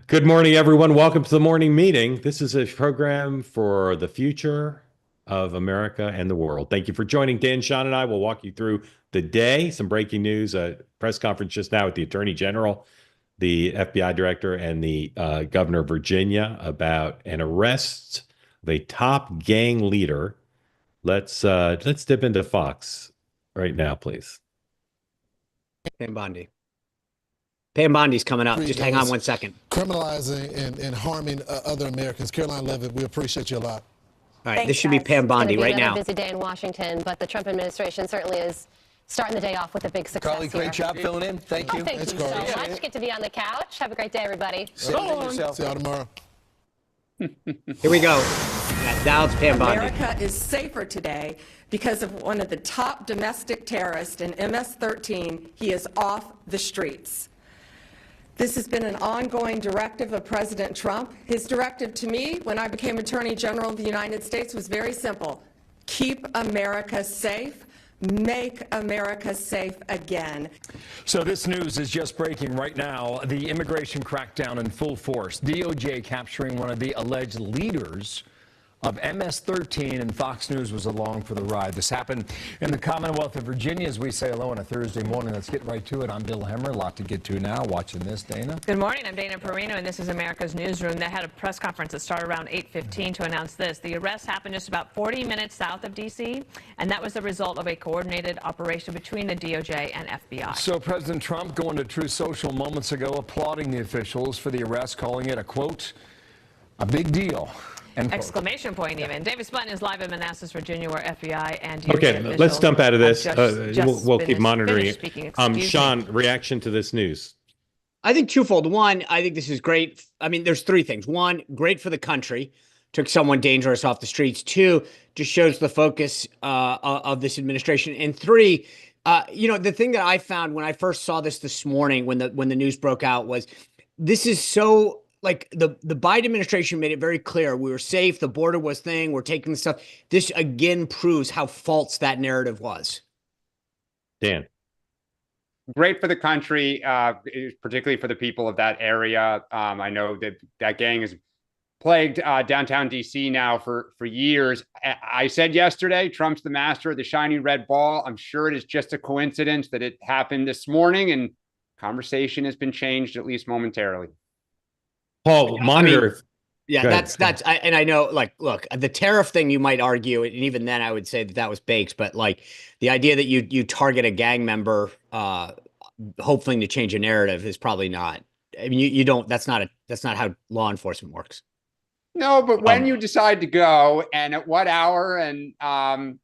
Good morning, everyone. Welcome to the morning meeting. This is a program for the future of America and the world. Thank you for joining. Dan, Sean, and I will walk you through the day. Some breaking news, a press conference just now with the Attorney General, the FBI Director, and the Governor of Virginia about an arrest of a top gang leader. Let's dip into Fox right now, please. Pam Bondi. Pam Bondi's coming up. Just hang on 1 second. Criminalizing and harming other Americans. Caroline Levitt, we appreciate you a lot. All right, this should be Pam Bondi right now. Busy day in Washington, but the Trump administration certainly is starting the day off with a big success. Carly, great job filling in. Thank you. Thank you so much. Get to be on the couch. Have a great day, everybody. See y'all tomorrow. Here we go. Now it's Pam Bondi. America is safer today because of one of the top domestic terrorists in MS-13. He is off the streets. This has been an ongoing directive of President Trump. His directive to me when I became Attorney General of the United States was very simple. Keep America safe. Make America safe again. So this news is just breaking right now. The immigration crackdown in full force. DOJ capturing one of the alleged leaders of MS-13, and Fox News was along for the ride. This happened in the Commonwealth of Virginia as we say hello on a Thursday morning. Let's get right to it. I'm Bill Hemmer. A lot to get to now. Watching this, Dana. Good morning. I'm Dana Perino, and this is America's Newsroom. They had a press conference that started around 8:15 to announce this. The arrest happened just about 40 minutes south of D.C., and that was the result of a coordinated operation between the DOJ and FBI. So President Trump going to Truth Social moments ago, applauding the officials for the arrest, calling it a, quote, a big deal. Exclamation point even. Davis Button is live in Manassas, Virginia, where FBI and DOJ Okay, let's dump out of this. We'll keep monitoring it. Speaking, Sean, reaction to this news? I think twofold. One, I think this is great. I mean, there's three things. One, great for the country. Took someone dangerous off the streets. Two, just shows the focus of this administration. And three, the thing that I found when I first saw this morning, when the news broke out, was this is so. Like the Biden administration made it very clear we were safe, the border was thing, we're taking the stuff. This again proves how false that narrative was. Dan. Great for the country, particularly for the people of that area. I know that gang has plagued downtown DC now for years. I said yesterday, Trump's the master of the shiny red ball. I'm sure it is just a coincidence that it happened this morning, and conversation has been changed at least momentarily. Paul, monitor. And I know, like, look, the tariff thing you might argue, and even then I would say that was baked, but like the idea that you target a gang member, hoping to change a narrative is probably not. I mean, you don't. That's not how law enforcement works. No, but when you decide to go, and at what hour, and that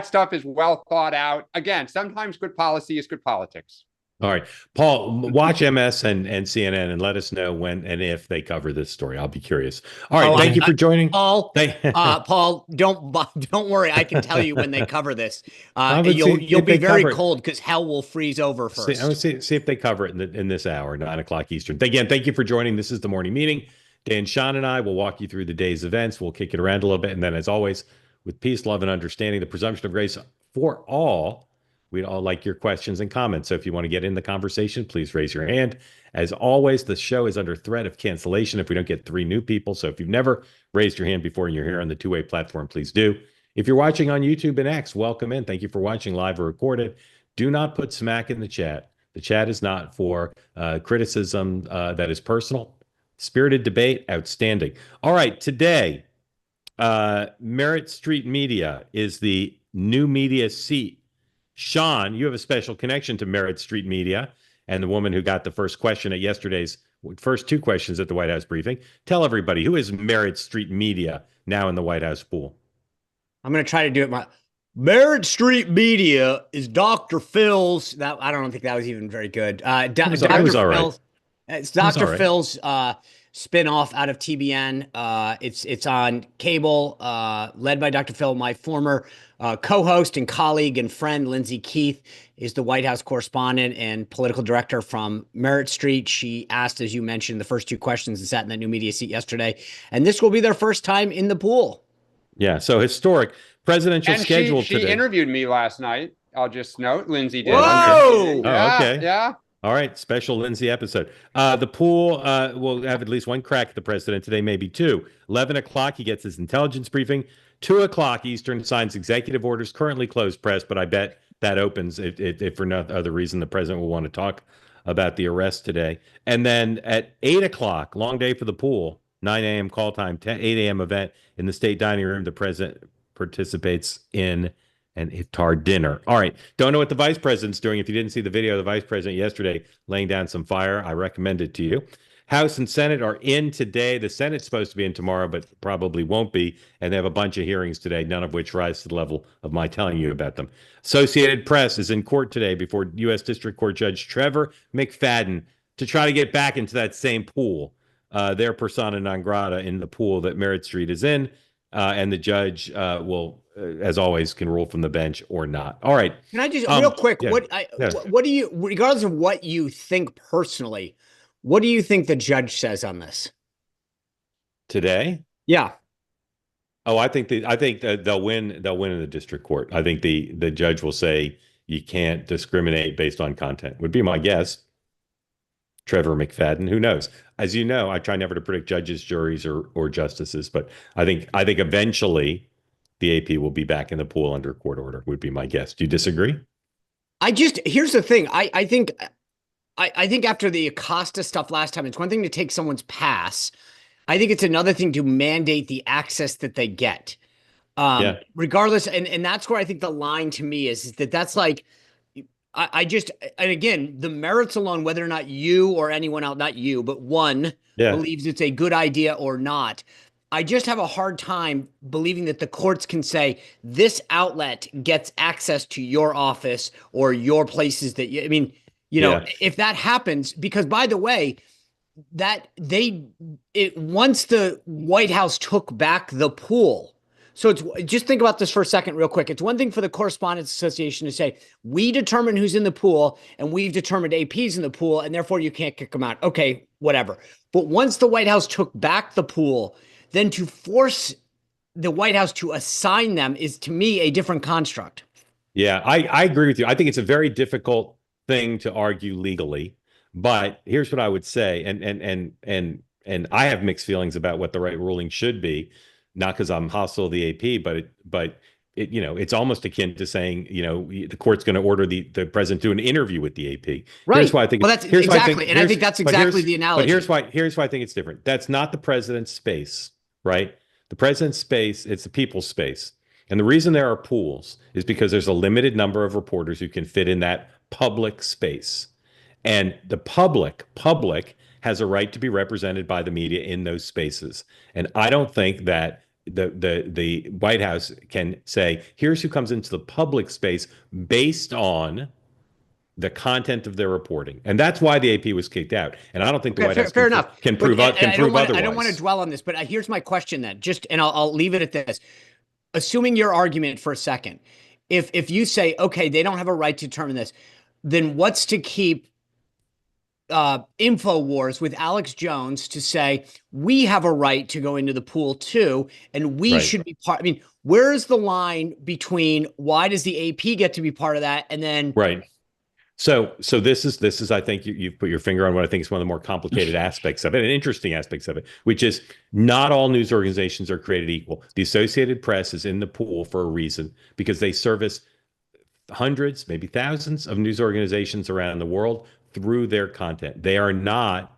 stuff is well thought out. Again, sometimes good policy is good politics. All right, Paul, watch MS and CNN and let us know when and if they cover this story. I'll be curious. All right, thank you for joining. Paul, Paul, don't worry. I can tell you when they cover this. You'll be very cold because hell will freeze over first. I'm going to see if they cover it in this hour, 9 o'clock Eastern. Again, thank you for joining. This is the morning meeting. Dan, Sean, and I will walk you through the day's events. We'll kick it around a little bit. And then, as always, with peace, love, and understanding, the presumption of grace for all, we'd all like your questions and comments. So if you want to get in the conversation, please raise your hand. As always, the show is under threat of cancellation if we don't get 3 new people. So if you've never raised your hand before and you're here on the two-way platform, please do. If you're watching on YouTube and X, welcome in. Thank you for watching live or recorded. Do not put smack in the chat. The chat is not for criticism that is personal. Spirited debate, outstanding. All right, today, Merritt Street Media is the new media seat. Sean, you have a special connection to Merritt Street Media and the woman who got the first question at yesterday's first 2 questions at the White House briefing. Tell everybody, who is Merritt Street Media now in the White House pool? I'm going to try to do it. Merritt Street Media is Dr. Phil's. I don't think that was even very good. Dr. Phil's. Right. It's Dr. Phil's spinoff out of TBN. It's on cable, led by Dr. Phil. My former co-host and colleague and friend, Lindsay Keith, is the White House correspondent and political director from Merritt Street. She asked, as you mentioned, the first 2 questions and sat in that new media seat yesterday. And this will be their first time in the pool. Yeah, so historic presidential schedule she today. Interviewed me last night. I'll just note, Lindsay did. Whoa! Okay. Yeah. All right, special Lindsay episode. The pool will have at least one crack at the president today, maybe two. 11 o'clock, he gets his intelligence briefing. 2 o'clock Eastern, signs executive orders, currently closed press, but I bet that opens if for no other reason the president will want to talk about the arrest today. And then at 8 o'clock, long day for the pool, 9 a.m. call time, 8 a.m. event in the state dining room. The president participates in an iftar dinner. All right. Don't know what the vice president's doing. If you didn't see the video of the vice president yesterday laying down some fire, I recommend it to you. House and Senate are in today. The Senate's supposed to be in tomorrow, but probably won't be. And they have a bunch of hearings today, none of which rise to the level of my telling you about them. Associated Press is in court today before U.S. District Court Judge Trevor McFadden to try to get back into that same pool. Their persona non grata in the pool that Merritt Street is in. And the judge will, as always, can rule from the bench or not. All right. Can I just real quick? Yeah. What do you, regardless of what you think personally, what do you think the judge says on this today? Yeah. Oh, I think they'll win. They'll win in the district court. I think the judge will say you can't discriminate based on content. Would be my guess. Trevor McFadden, who knows? As you know, I try never to predict judges, juries, or justices, but I think eventually the AP will be back in the pool under court order, would be my guess. Do you disagree? Here's the thing. I think after the Acosta stuff last time, it's one thing to take someone's pass. I think it's another thing to mandate the access that they get. Regardless, and that's where I think the line to me is that that's like, and again, the merits alone, whether or not you or anyone else, not you, but one believes it's a good idea or not. I just have a hard time believing that the courts can say this outlet gets access to your office or your places that you, I mean, you know, if that happens, because by the way, once the White House took back the pool. So just think about this for a second real quick. It's one thing for the Correspondents Association to say, we determine who's in the pool and we've determined AP's in the pool and therefore you can't kick them out. Okay, whatever. But once the White House took back the pool, then to force the White House to assign them is to me a different construct. Yeah, I agree with you. I think it's a very difficult thing to argue legally, but here's what I would say. And I have mixed feelings about what the right ruling should be. Not because I'm hostile to the AP, but you know, it's almost akin to saying, you know, the court's going to order the president to do an interview with the AP. Right. Here's why I think. Well, that's exactly, and I think that's exactly the analogy. But here's why I think it's different. That's not the president's space, right? The president's space, it's the people's space. And the reason there are pools is because there's a limited number of reporters who can fit in that public space. And the public has a right to be represented by the media in those spaces. And I don't think that the White House can say, here's who comes into the public space based on the content of their reporting. And that's why the AP was kicked out. And I don't think the White House can prove otherwise. I don't want to dwell on this, but here's my question then. And I'll leave it at this. Assuming your argument for a second, if you say, okay, they don't have a right to determine this, then what's to keep InfoWars with Alex Jones to say we have a right to go into the pool too, and we should be part? I mean, where is the line between why does the AP get to be part of that, and then So this is I think you've put your finger on what I think is one of the more complicated aspects of it, and interesting aspects of it, which is not all news organizations are created equal. The Associated Press is in the pool for a reason, because they service hundreds, maybe thousands of news organizations around the world through their content. They are not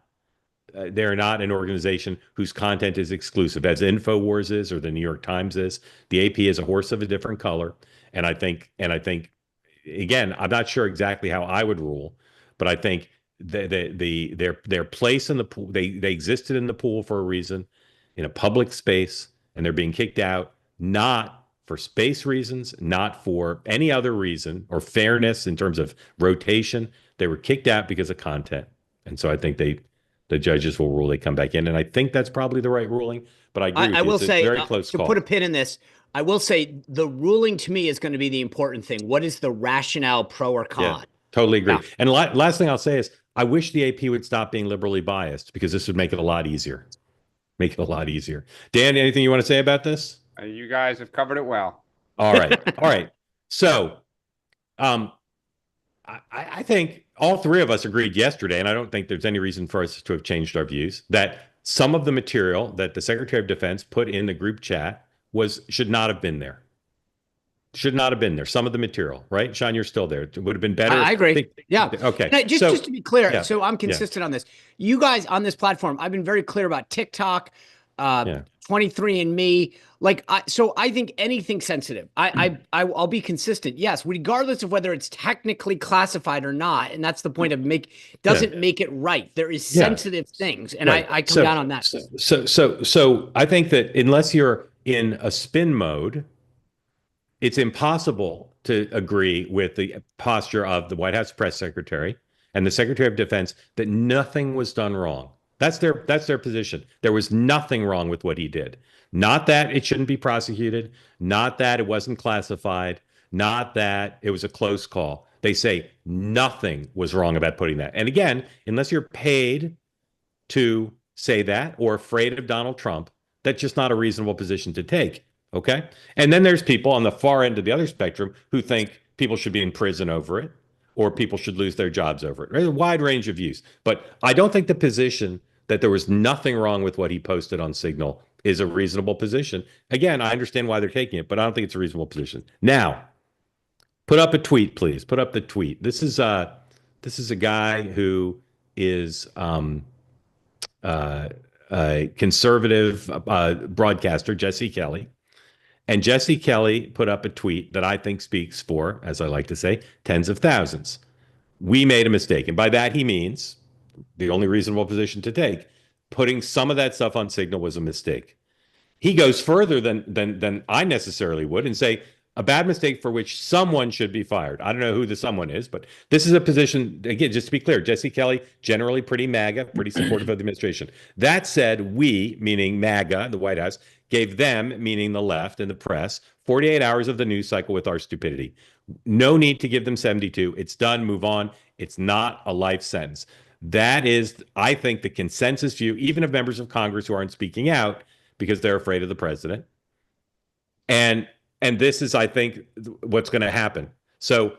an organization whose content is exclusive, as InfoWars is or the New York Times is. The AP is a horse of a different color, and I think again, I'm not sure exactly how I would rule, but I think their place in the pool, they existed in the pool for a reason, in a public space, and they're being kicked out not for space reasons, not for any other reason or fairness in terms of rotation. They were kicked out because of content. And so I think the judges will rule they come back in. And I think that's probably the right ruling. But I agree with you. Will say, very close to call. Put a pin in this, I will say the ruling to me is going to be the important thing. What is the rationale, pro or con? Yeah, totally agree. Yeah. And last thing I'll say is I wish the AP would stop being liberally biased, because this would make it a lot easier. Dan, anything you want to say about this? You guys have covered it well. All right. So I think all three of us agreed yesterday, and I don't think there's any reason for us to have changed our views, that some of the material that the Secretary of Defense put in the group chat should not have been there. Should not have been there. Some of the material, right? Sean, you're still there. It would have been better. I agree. Yeah. Okay. Just to be clear, so I'm consistent on this. You guys on this platform, I've been very clear about TikTok, 23andMe. So I think anything sensitive, I'll be consistent. Yes, regardless of whether it's technically classified or not, and that's the point of doesn't make it right. There is sensitive things, and right. I come down on that. So I think that unless you're in a spin mode, it's impossible to agree with the posture of the White House press secretary and the Secretary of Defense that nothing was done wrong. That's their position. There was nothing wrong with what he did. Not that it shouldn't be prosecuted, not that it wasn't classified, not that it was a close call. They say nothing was wrong about putting that. And again, unless you're paid to say that or afraid of Donald Trump, that's just not a reasonable position to take. Okay. And then there's people on the far end of the other spectrum who think people should be in prison over it or people should lose their jobs over it. There's a wide range of views. But I don't think the position that there was nothing wrong with what he posted on Signal is a reasonable position. Again, I understand why they're taking it, but I don't think it's a reasonable position. Now, put up a tweet, please. Put up the tweet. This is a guy who is a conservative broadcaster, Jesse Kelly. And Jesse Kelly put up a tweet that I think speaks for, as I like to say, tens of thousands. We made a mistake. And by that, he means the only reasonable position to take. Putting some of that stuff on Signal was a mistake. He goes further than I necessarily would and say a bad mistake for which someone should be fired. I don't know who the someone is, but this is a position, again, just to be clear, Jesse Kelly, generally pretty MAGA, pretty supportive of the administration. That said, we, meaning MAGA, the White House, gave them, meaning the left and the press, 48 hours of the news cycle with our stupidity. No need to give them 72. It's done. Move on. It's not a life sentence. That is, I think, the consensus view, even of members of Congress who aren't speaking out because they're afraid of the president. And this is, I think, what's going to happen. So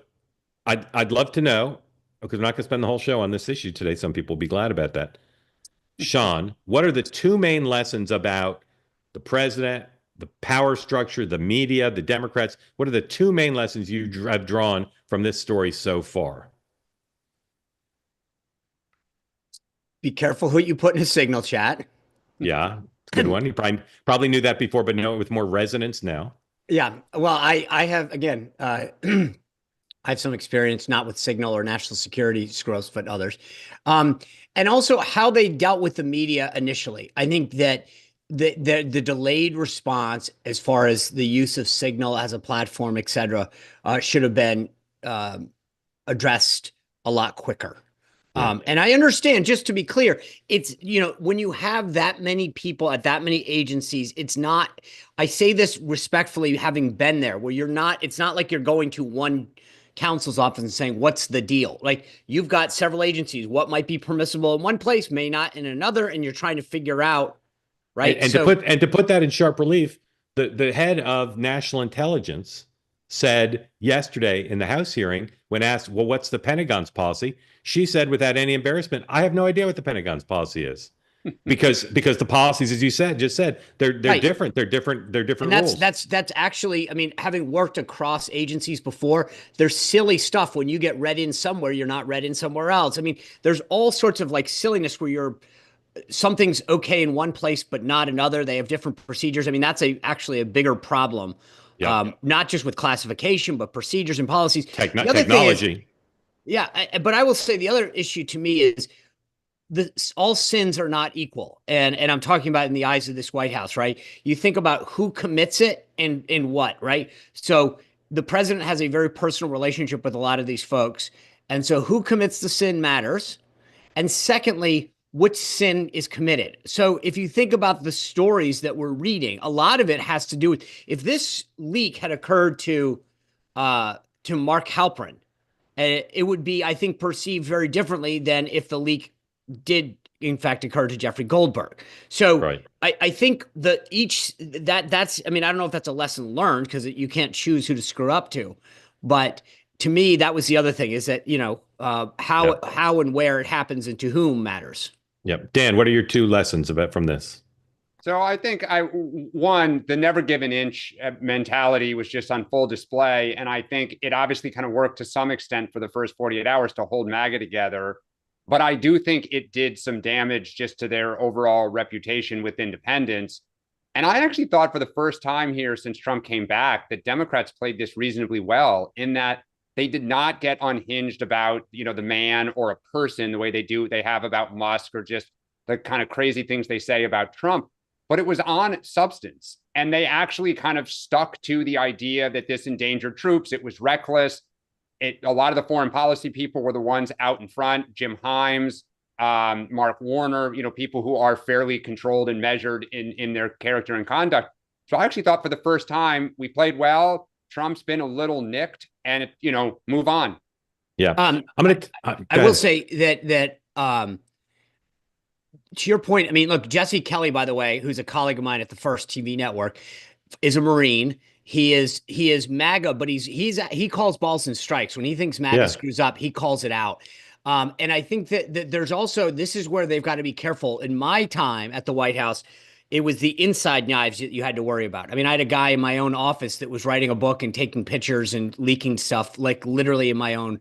I'd love to know, because we're not going to spend the whole show on this issue today. Some people will be glad about that. Sean, what are the two main lessons about the president, the power structure, the media, the Democrats? What are the two main lessons you have drawn from this story so far? Be careful who you put in a Signal chat. Yeah, good one. You probably knew that before, but know it with more resonance now. Yeah, well, I have, again, I have some experience, not with Signal or national security screws, but others. And also how they dealt with the media initially. I think that the delayed response as far as the use of Signal as a platform, et cetera, should have been addressed a lot quicker. And I understand, just to be clear, it's, when you have that many people at that many agencies, it's not, I say this respectfully, having been there, where it's not like you're going to one counsel's office and saying, what's the deal? Like, you've got several agencies, what might be permissible in one place may not in another, and you're trying to figure out, right? And to put that in sharp relief, the head of national intelligence said yesterday in the House hearing, when asked, well, what's the Pentagon's policy? She said, without any embarrassment, I have no idea what the Pentagon's policy is, because the policies, as you just said, they're right. Different. They're different. They're different rules. That's actually, I mean, having worked across agencies before, there's silly stuff when you get read in somewhere, you're not read in somewhere else. I mean, there's all sorts of like silliness where something's okay in one place but not another. They have different procedures. I mean, that's actually a bigger problem. Not just with classification, but procedures and policies. Technology. But I will say the other issue to me is all sins are not equal. And I'm talking about in the eyes of this White House, right? You think about who commits it and what, right? So the president has a very personal relationship with a lot of these folks. And so who commits the sin matters. And secondly, which sin is committed. So if you think about the stories that we're reading, a lot of it has to do with, if this leak had occurred to Mark Halperin, it would be, I think, perceived very differently than if the leak did, in fact, occur to Jeffrey Goldberg. So right. I think that's, I mean, I don't know if that's a lesson learned, because you can't choose who to screw up to, but to me, that was the other thing, is that, how and where it happens and to whom matters. Yep. Dan, what are your 2 lessons from this? So I think one, the never give an inch mentality was just on full display. And I think it obviously kind of worked to some extent for the first 48 hours to hold MAGA together. But I do think it did some damage just to their overall reputation with independents. And I actually thought for the first time here since Trump came back that Democrats played this reasonably well, in that they did not get unhinged about, the man or a person the way they have about Musk, or just the kind of crazy things they say about Trump. But it was on substance. And they actually kind of stuck to the idea that this endangered troops. It was reckless. A lot of the foreign policy people were the ones out in front. Jim Himes, Mark Warner, people who are fairly controlled and measured in their character and conduct. So I actually thought for the first time we played well. Trump's been a little nicked, and move on. Yeah. I will say that to your point, I mean, look, Jesse Kelly, by the way, who's a colleague of mine at the First TV network, is a Marine. He is MAGA, but he calls balls and strikes. When he thinks MAGA screws up, he calls it out. And I think that there's also, this is where they've got to be careful. In my time at the White House, it was the inside knives that you had to worry about. I mean, I had a guy in my own office that was writing a book and taking pictures and leaking stuff, like literally in my own,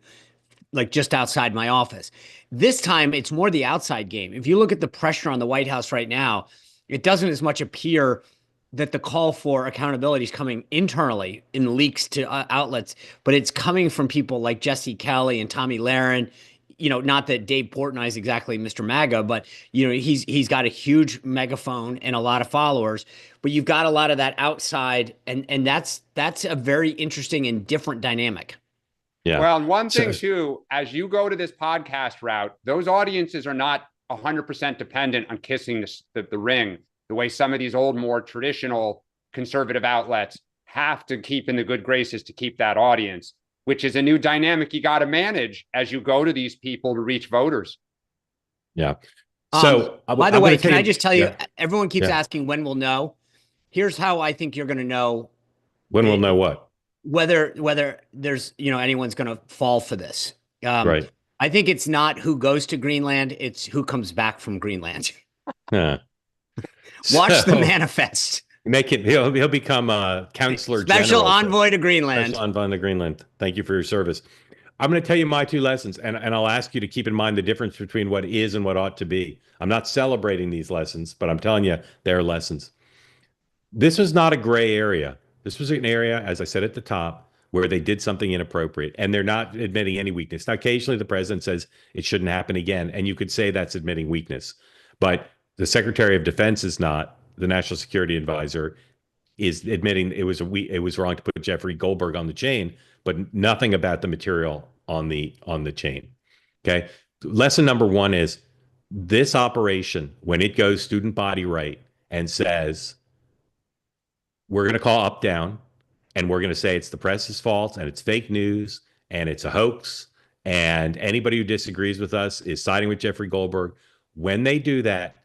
like just outside my office. This time, it's more the outside game. If you look at the pressure on the White House right now, it doesn't as much appear that the call for accountability is coming internally in leaks to outlets, but it's coming from people like Jesse Kelly and Tommy Lahren. Not that Dave Portnoy is exactly Mr. MAGA, but he's got a huge megaphone and a lot of followers. But you've got a lot of that outside, and that's a very interesting and different dynamic. Yeah. Well, and one thing too, as you go to this podcast route, those audiences are not 100% dependent on kissing the ring, the way some of these old, more traditional conservative outlets have to keep in the good graces to keep that audience, which is a new dynamic you got to manage as you go to these people to reach voters. Yeah. So, by the way, can I just tell you, everyone keeps asking when we'll know. Here's how I think you're going to know. When we'll know what? Whether there's, anyone's going to fall for this. Right. I think it's not who goes to Greenland. It's who comes back from Greenland. Huh. Watch the manifest. He'll become a counselor special envoy to Greenland. Special envoy to Greenland. Thank you for your service. I'm going to tell you my 2 lessons, and I'll ask you to keep in mind the difference between what is and what ought to be. I'm not celebrating these lessons, but I'm telling you they're lessons. This was not a gray area. This was an area, as I said at the top, where they did something inappropriate, and they're not admitting any weakness. Now, occasionally the president says it shouldn't happen again, and you could say that's admitting weakness. But the Secretary of Defense is not. The National Security Advisor is admitting it was wrong to put Jeffrey Goldberg on the chain, but nothing about the material on the chain. Okay. Lesson number 1 is this operation, when it goes student body right and says, we're going to call up down, and we're going to say it's the press's fault and it's fake news and it's a hoax, and anybody who disagrees with us is siding with Jeffrey Goldberg. When they do that,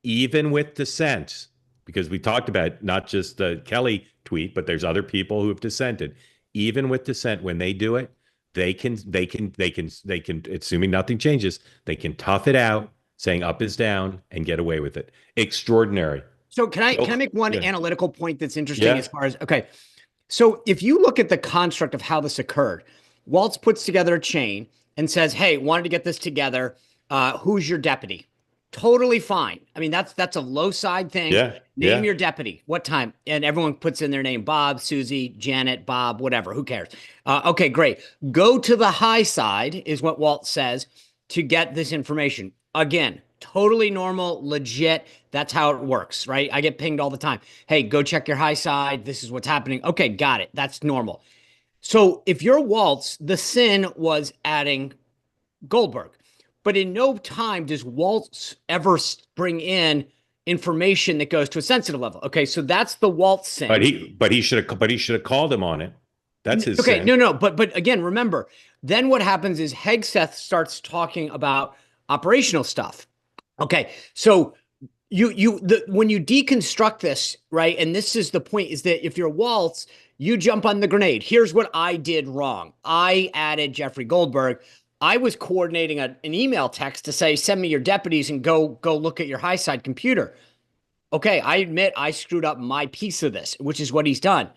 even with dissent, because we talked about not just the Kelly tweet, but there's other people who have dissented. Even with dissent, when they do it, they can, assuming nothing changes, they can tough it out, saying up is down, and get away with it. Extraordinary. So can I make one analytical point that's interesting as far as, okay. So if you look at the construct of how this occurred, Waltz puts together a chain and says, hey, wanted to get this together. Who's your deputy? Totally fine. I mean, that's a low side thing. Name your deputy. What time? And everyone puts in their name. Bob, Susie, Janet, Bob, whatever. Who cares? Okay, great. Go to the high side is what Walt says to get this information. Again, totally normal, legit. That's how it works, right? I get pinged all the time. Hey, go check your high side. This is what's happening. Okay, got it. That's normal. So if you're Waltz, the sin was adding Goldberg. But in no time does Waltz ever bring in information that goes to a sensitive level. Okay, so that's the Waltz sin. But he should have called him on it. That's his sin. No. But again, remember, then what happens is Hegseth starts talking about operational stuff. Okay, so when you deconstruct this, right? And this is the point, is that if you're Waltz, you jump on the grenade. Here's what I did wrong. I added Jeffrey Goldberg. I was coordinating an email text to say, send me your deputies and go look at your high side computer. Okay, I admit I screwed up my piece of this, which is what he's done.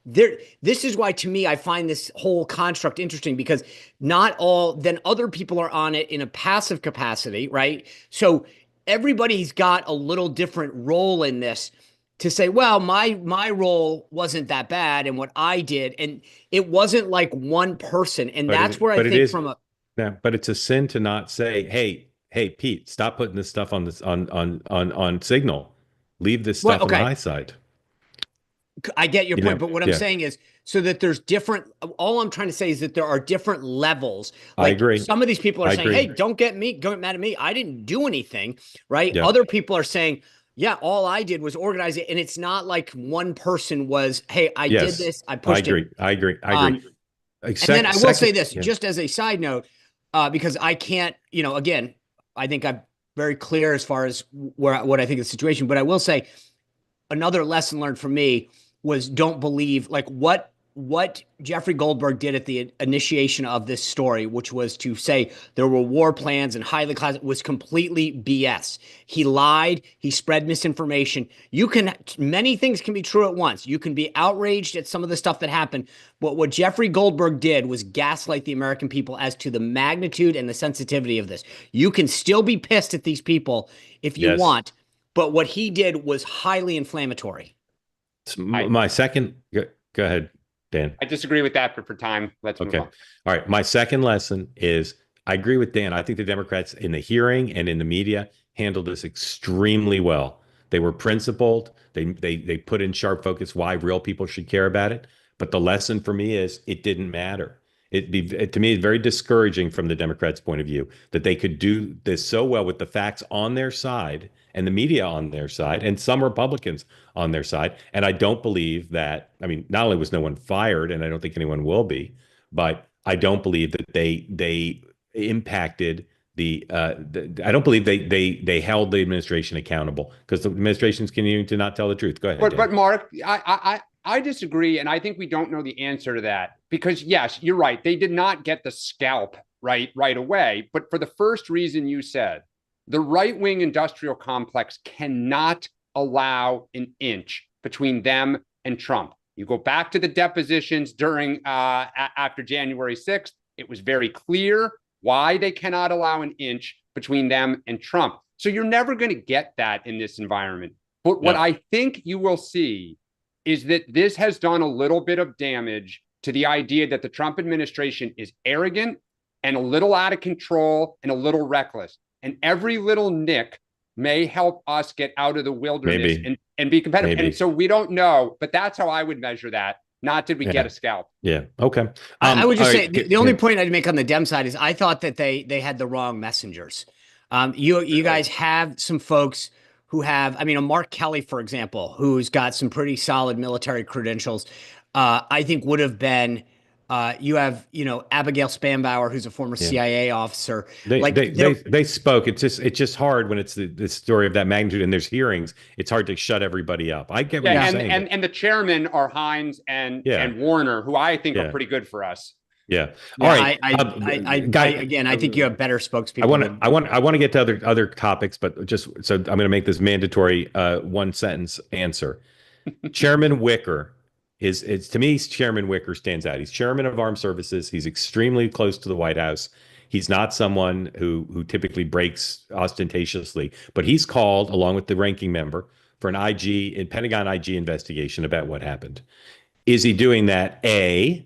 This is why, to me, I find this whole construct interesting, because then other people are on it in a passive capacity, right? So everybody's got a little different role in this to say, well, my role wasn't that bad, and what I did, and it wasn't like one person, and that's where I think from a but it's a sin to not say, hey, Pete, stop putting this stuff on Signal, leave this stuff on the high side. I get your point, but what I'm saying is, so that there's different, all I'm trying to say is that there are different levels. Like, I agree. Some of these people are saying, hey, don't get mad at me. I didn't do anything, right? Yeah. Other people are saying, yeah, all I did was organize it. And it's not like one person was, hey, I did this, I pushed it. I agree. And then I will say this, just as a side note, because I can't, again, I think I'm very clear as far as what I think of the situation, but I will say another lesson learned for me was, don't believe like what Jeffrey Goldberg did at the initiation of this story, which was to say there were war plans and highly classified, was completely BS. He lied. He spread misinformation. Many things can be true at once. You can be outraged at some of the stuff that happened, but what Jeffrey Goldberg did was gaslight the American people as to the magnitude and the sensitivity of this. You can still be pissed at these people if you want, but what he did was highly inflammatory. My second, go ahead, Dan. I disagree with that, but for time, let's move on. All right. My second lesson is, I agree with Dan. I think the Democrats in the hearing and in the media handled this extremely well. They were principled. They put in sharp focus why real people should care about it. But the lesson for me is, it didn't matter. To me, it's very discouraging from the Democrats' point of view that they could do this so well with the facts on their side and the media on their side and some Republicans on their side. And I don't believe that, not only was no one fired, and I don't think anyone will be, but I don't believe that they impacted I don't believe they held the administration accountable, because the administration's continuing to not tell the truth. Go ahead. But Mark, I disagree, and I think we don't know the answer to that, because yes, you're right. They did not get the scalp right away. But for the first reason you said, the right-wing industrial complex cannot allow an inch between them and Trump. You go back to the depositions during after January 6th, it was very clear why they cannot allow an inch between them and Trump. So you're never going to get that in this environment. But what I think you will see is that this has done a little bit of damage to the idea that the Trump administration is arrogant and a little out of control and a little reckless. And every little nick may help us get out of the wilderness and be competitive. And so we don't know, but that's how I would measure that. Not did we get a scalp. Yeah. Okay. I would just say the only point I'd make on the Dem side is, I thought that they had the wrong messengers. You guys have some folks who have, a Mark Kelly, for example, who's got some pretty solid military credentials, I think would have been, you have, Abigail Spanbauer, who's a former CIA officer. They spoke. It's just hard when it's the story of that magnitude and there's hearings. It's hard to shut everybody up. I get what you're saying. And the chairmen are Hines and Warner, who I think are pretty good for us. Yeah. All right. I think you have better spokespeople. I want to get to other topics, but just so I'm going to make this mandatory one sentence answer. Chairman Wicker to me, Chairman Wicker stands out. He's chairman of Armed Services. He's extremely close to the White House. He's not someone who typically breaks ostentatiously, but he's called, along with the ranking member, for an Pentagon IG investigation about what happened. Is he doing that, A,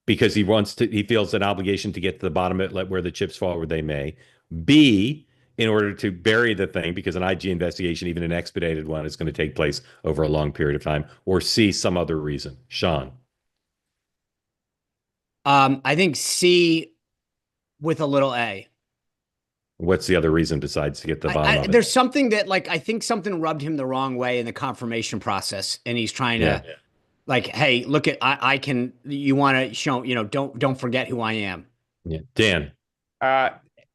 because he feels an obligation to get to the bottom of it, where the chips fall where they may, B, in order to bury the thing, because an IG investigation, even an expedited one, is going to take place over a long period of time, or C, some other reason? Sean? I think C with a little A. What's the other reason besides to get to the bottom of it? There's something that, I think something rubbed him the wrong way in the confirmation process, and he's trying to, hey, look at, I can, you want to show, don't forget who I am. Yeah. Dan? I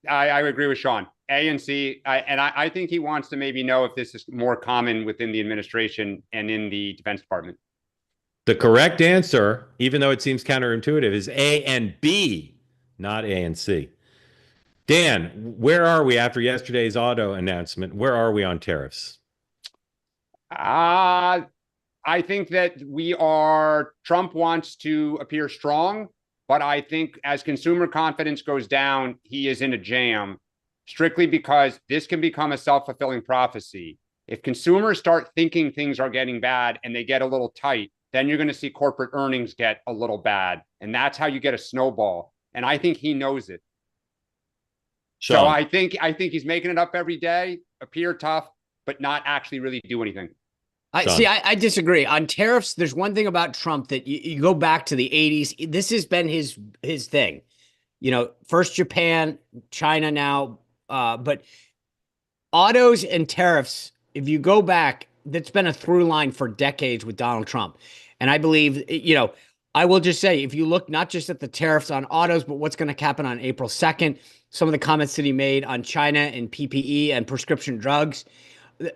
agree with Sean. ANC, I think he wants to maybe know if this is more common within the administration and in the Defense Department. The correct answer, even though it seems counterintuitive, is A and B, not A and C. Dan, where are we after yesterday's auto announcement? Where are we on tariffs? I think that Trump wants to appear strong, but I think as consumer confidence goes down, he is in a jam, strictly because this can become a self-fulfilling prophecy. If consumers start thinking things are getting bad and they get a little tight, then you're going to see corporate earnings get a little bad. And that's how you get a snowball. And I think he knows it. Sean. So I think he's making it up every day, appear tough, but not actually really do anything. I disagree. On tariffs, there's one thing about Trump that you go back to the 80s. This has been his thing. You know, first Japan, China now, but autos and tariffs, if you go back, that's been a through line for decades with Donald Trump. And I believe, you know, I will just say, if you look not just at the tariffs on autos, but what's going to happen on April 2nd, some of the comments that he made on China and PPE and prescription drugs.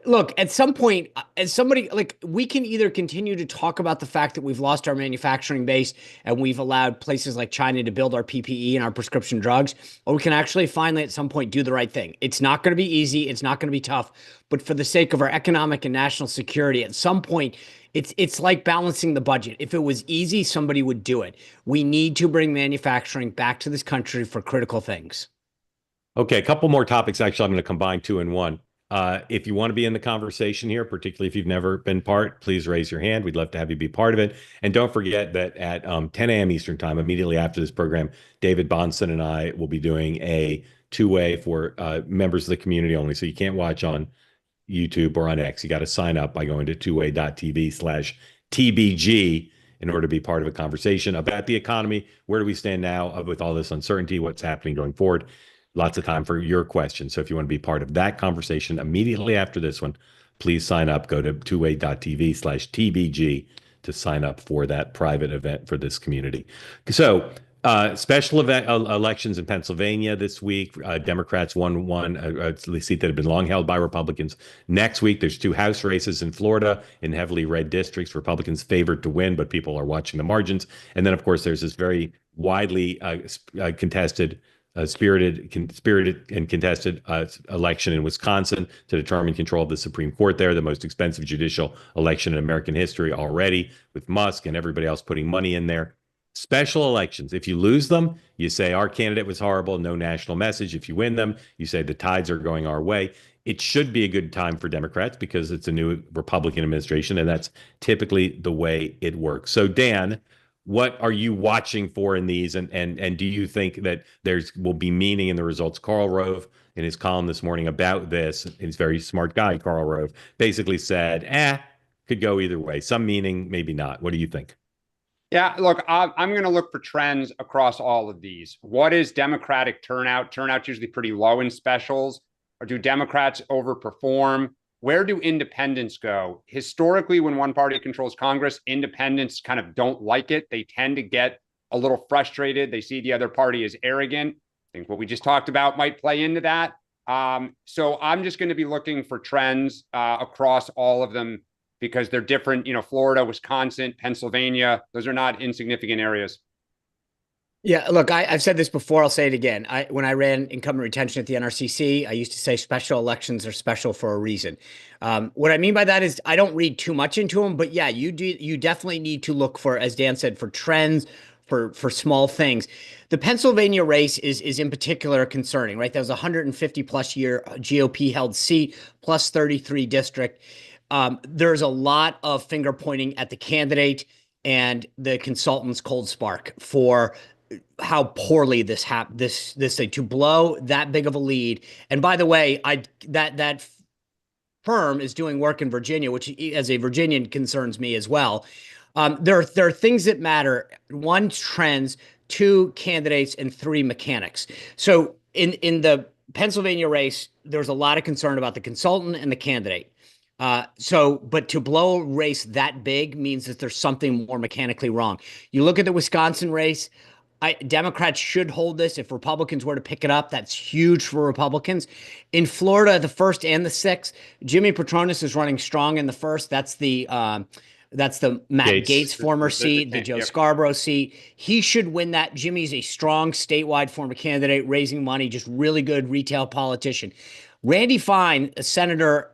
Look, at some point, as somebody, like, we can either continue to talk about the fact that we've lost our manufacturing base and we've allowed places like China to build our PPE and our prescription drugs, or we can actually finally at some point do the right thing. It's not going to be easy. It's not going to be tough. But for the sake of our economic and national security, at some point, it's like balancing the budget. If it was easy, somebody would do it. We need to bring manufacturing back to this country for critical things. Okay, a couple more topics. Actually, I'm going to combine two in one. If you want to be in the conversation here, particularly if you've never been part, please raise your hand. We'd love to have you be part of it. And don't forget that at 10 a.m. Eastern time, immediately after this program, David Bonson and I will be doing a two-way for members of the community only. So you can't watch on YouTube or on X. You got to sign up by going to twoway.tv/TBG in order to be part of a conversation about the economy. Where do we stand now with all this uncertainty? What's happening going forward? Lots of time for your questions. So if you want to be part of that conversation immediately after this one, please sign up. Go to twoway.tv/TBG to sign up for that private event for this community. So special event elections in Pennsylvania this week. Democrats won a seat that had been long held by Republicans. Next week, there's two House races in Florida in heavily red districts. Republicans favored to win, but people are watching the margins. And then, of course, there's this very widely contested spirited and contested election in Wisconsin to determine control of the Supreme Court there, the most expensive judicial election in American history already, with Musk and everybody else putting money in there. Special elections, if you lose them, you say our candidate was horrible, no national message. If you win them, you say the tides are going our way. It should be a good time for Democrats because it's a new Republican administration, and that's typically the way it works. So, Dan, what are you watching for in these, and do you think that will be meaning in the results? Karl Rove, in his column this morning about this, he's a very smart guy, Karl Rove, basically said, could go either way. Some meaning, maybe not. What do you think? Yeah, look, I'm going to look for trends across all of these. What is Democratic turnout? Turnout's usually pretty low in specials. Or do Democrats overperform? Where do independents go? Historically, when one party controls Congress, independents kind of don't like it. They tend to get a little frustrated. They see the other party as arrogant. I think what we just talked about might play into that. So I'm just going to be looking for trends across all of them because they're different. You know, Florida, Wisconsin, Pennsylvania, those are not insignificant areas. Yeah, look, I've said this before. I'll say it again. When I ran incumbent retention at the NRCC, I used to say special elections are special for a reason. What I mean by that is I don't read too much into them, but yeah, you definitely need to look for, as Dan said, for trends, for small things. The Pennsylvania race is in particular concerning, right? That was a 150 plus year GOP held seat plus 33 district. There's a lot of finger pointing at the candidate and the consultant's cold spark for how poorly this thing to blow that big of a lead. And by the way, that firm is doing work in Virginia, which as a Virginian concerns me as well. There are things that matter. One, trends, two, candidates, and three, mechanics. So in the Pennsylvania race, there's a lot of concern about the consultant and the candidate. But to blow a race that big means that there's something more mechanically wrong. You look at the Wisconsin race, Democrats should hold this. If Republicans were to pick it up, that's huge for Republicans. In Florida, the 1st and the 6th, Jimmy Patronis is running strong in the 1st. That's the Matt Gaetz former seat, the Joe Scarborough seat. He should win that. Jimmy's a strong statewide former candidate, raising money, just really good retail politician. Randy Fine, a senator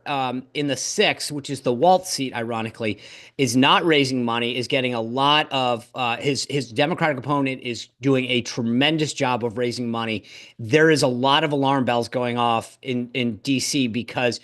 in the 6th, which is the Waltz seat, ironically, is not raising money, is getting a lot of his Democratic opponent is doing a tremendous job of raising money. There is a lot of alarm bells going off in D.C. because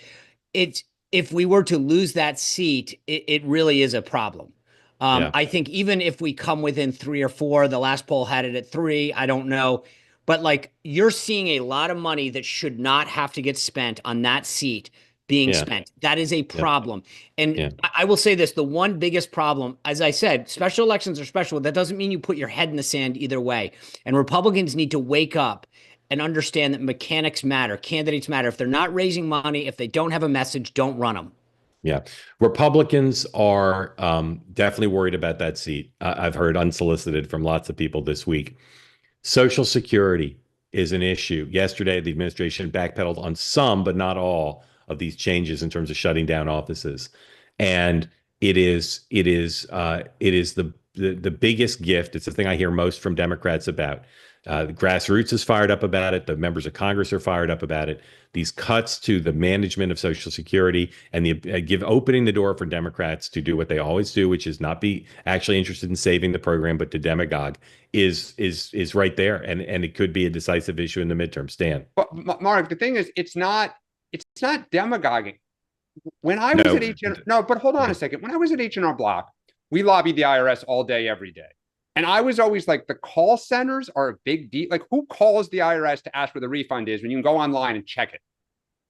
if we were to lose that seat, it really is a problem. I think even if we come within 3 or 4, the last poll had it at 3, I don't know. But like, you're seeing a lot of money that should not have to get spent on that seat being spent. That is a problem. And I will say this, the one biggest problem, as I said, special elections are special. That doesn't mean you put your head in the sand either way. And Republicans need to wake up and understand that mechanics matter. Candidates matter. If they're not raising money, if they don't have a message, don't run them. Yeah. Republicans are definitely worried about that seat. I've heard unsolicited from lots of people this week. Social Security is an issue. Yesterday, the administration backpedaled on some, but not all, of these changes in terms of shutting down offices, and it is the biggest gift. It's the thing I hear most from Democrats about. The grassroots is fired up about it. The members of Congress are fired up about it. These cuts to the management of Social Security and the opening the door for Democrats to do what they always do, which is not be actually interested in saving the program, but to demagogue, is right there, and it could be a decisive issue in the midterm. Stan. But Mark, the thing is, it's not demagoguing. When I was at H&R, but hold on a second. When I was at H&R Block, we lobbied the IRS all day, every day. And I was always like, the call centers are a big deal. Like, who calls the IRS to ask where the refund is when you can go online and check it?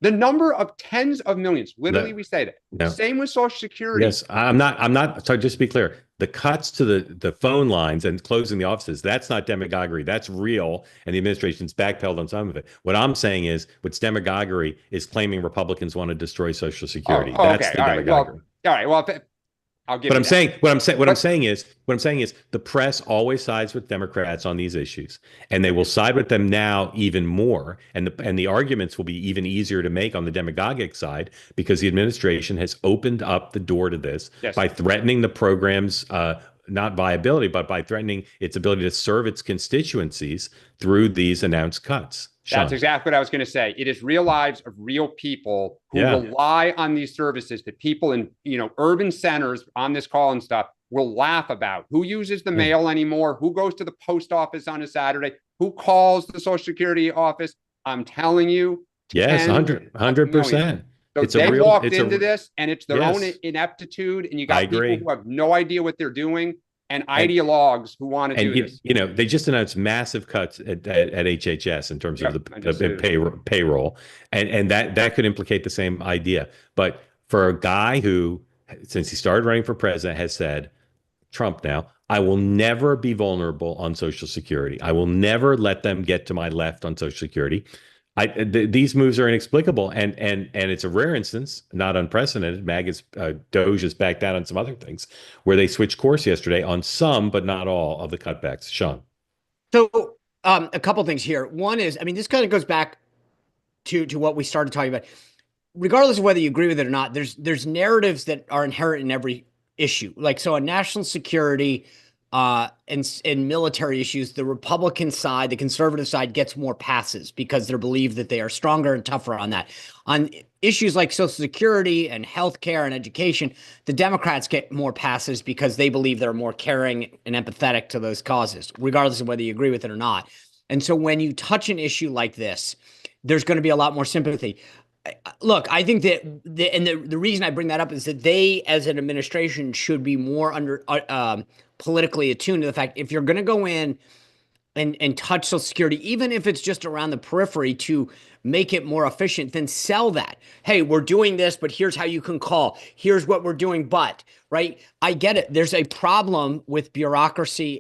The number of tens of millions, literally, we say that. No. Same with Social Security. Yes, I'm not. So just to be clear, the cuts to the phone lines and closing the offices, that's not demagoguery. That's real. And the administration's backpedaled on some of it. What I'm saying is, what's demagoguery is claiming Republicans want to destroy Social Security. That's the demagoguery. All right. Well, I'll give. What I'm saying is the press always sides with Democrats on these issues, and they will side with them now even more. And the arguments will be even easier to make on the demagogic side, because the administration has opened up the door to this by threatening the program's not viability, but by threatening its ability to serve its constituencies through these announced cuts. Sean. That's exactly what I was going to say. It is real lives of real people who rely on these services that people in, urban centers on this call and stuff will laugh about. Who uses the mail anymore? Who goes to the post office on a Saturday? Who calls the Social Security office? I'm telling you. Yes, 100%. So they walked into this, and it's their own ineptitude, and you got people who have no idea what they're doing, and ideologues who want to do this. They just announced massive cuts at HHS in terms of the payroll, and that could implicate the same idea. But for a guy who, since he started running for president, has said, Trump now, I will never be vulnerable on Social Security. I will never let them get to my left on Social Security. These moves are inexplicable, and it's a rare instance, not unprecedented. MAGA's Doge is back down on some other things, where they switched course yesterday on some, but not all, of the cutbacks. Sean. So a couple things here. One is, this kind of goes back to what we started talking about. Regardless of whether you agree with it or not, there's narratives that are inherent in every issue. Like, so on national security and military issues, the Republican side, the conservative side, gets more passes because they're believed that they are stronger and tougher on that. On issues like Social Security and healthcare and education, the Democrats get more passes because they believe they're more caring and empathetic to those causes, regardless of whether you agree with it or not. And so when you touch an issue like this, there's going to be a lot more sympathy. Look, I think that the reason I bring that up is that they, as an administration, should be more politically attuned to the fact, if you're going to go in and touch Social Security, even if it's just around the periphery to make it more efficient, then sell that. Hey, we're doing this, but here's how you can call. Here's what we're doing, right? I get it. There's a problem with bureaucracy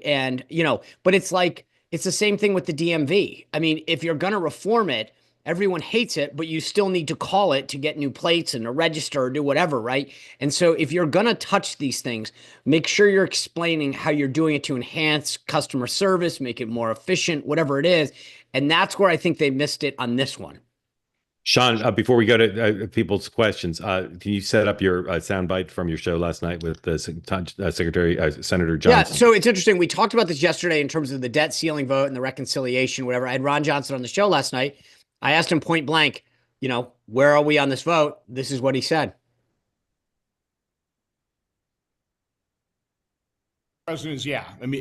but it's the same thing with the DMV. If you're going to reform it, everyone hates it, but you still need to call it to get new plates and to register or do whatever, right? And so if you're going to touch these things, make sure you're explaining how you're doing it to enhance customer service, make it more efficient, whatever it is. And that's where I think they missed it on this one. Sean, before we go to people's questions, can you set up your soundbite from your show last night with Senator Johnson? Yeah, so it's interesting. We talked about this yesterday in terms of the debt ceiling vote and the reconciliation, whatever. I had Ron Johnson on the show last night. I asked him point blank, where are we on this vote? This is what he said. President is,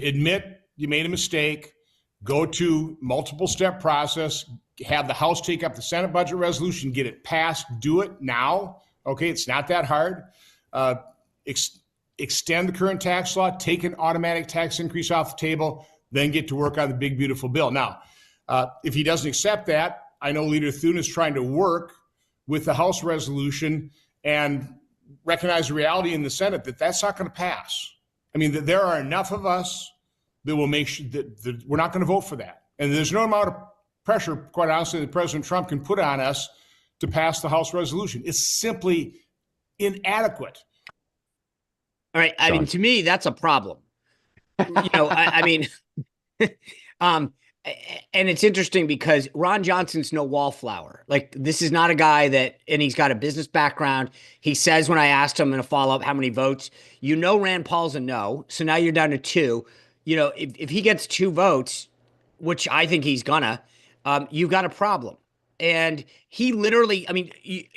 admit you made a mistake, go to multiple step process, have the House take up the Senate budget resolution, get it passed, do it now. Okay, it's not that hard. Extend the current tax law, take an automatic tax increase off the table, then get to work on the big, beautiful bill. Now, if he doesn't accept that, I know Leader Thune is trying to work with the House resolution and recognize the reality in the Senate that that's not going to pass. I mean, that there are enough of us that will make sure that we're not going to vote for that. And there's no amount of pressure, quite honestly, that President Trump can put on us to pass the House resolution. It's simply inadequate. All right. I mean, to me, that's a problem. And it's interesting because Ron Johnson's no wallflower. Like, this is not a guy and he's got a business background. He says, when I asked him in a follow-up how many votes, Rand Paul's a no. So now you're down to 2. If he gets 2 votes, which I think he's gonna, you've got a problem. And he literally,